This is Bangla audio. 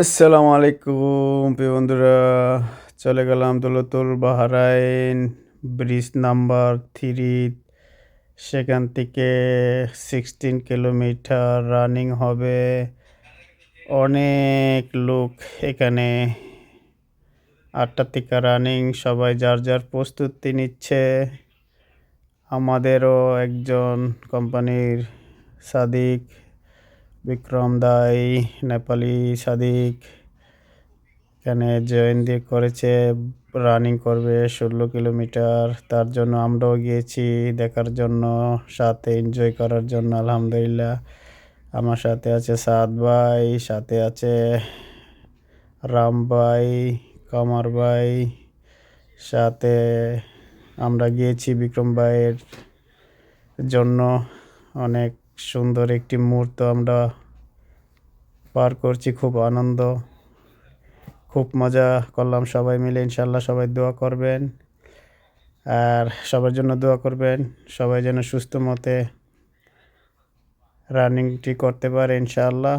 আসসালামু আলাইকুম প্রিয় বন্ধুরা। চলে গেলাম দৌলতুল বাহরাইন ব্রিজ নাম্বার 3। সেখান থেকে 16 কিলোমিটার রানিং হবে। অনেক লোক এখানে 8টা থেকে রানিং, সবাই যার যার প্রস্তুতি নিচ্ছে। আমাদেরও একজন কোম্পানির সাদিক বিক্রম দাই, নেপালি সাদিক এখানে জয়েন দিয়ে করেছে, রানিং করবে 16 কিলোমিটার। তার জন্য আমরাও গিয়েছি দেখার জন্য, সাথে এনজয় করার জন্য। আলহামদুলিল্লাহ আমার সাথে আছে সাদ ভাই, সাথে আছে রাম ভাই, কামার ভাই, সাথে আমরা গিয়েছি বিক্রম ভাইয়ের জন্য। অনেক সুন্দর একটি মুহূর্ত আমরা পার করছি, খুব আনন্দ, খুব মজা করলাম সবাই মিলে। ইনশাল্লাহ সবাই দোয়া করবেন, আর সবার জন্য দোয়া করবেন, সবাই যেন সুস্থ মতে রানিংটি করতে পারে ইনশাআল্লাহ।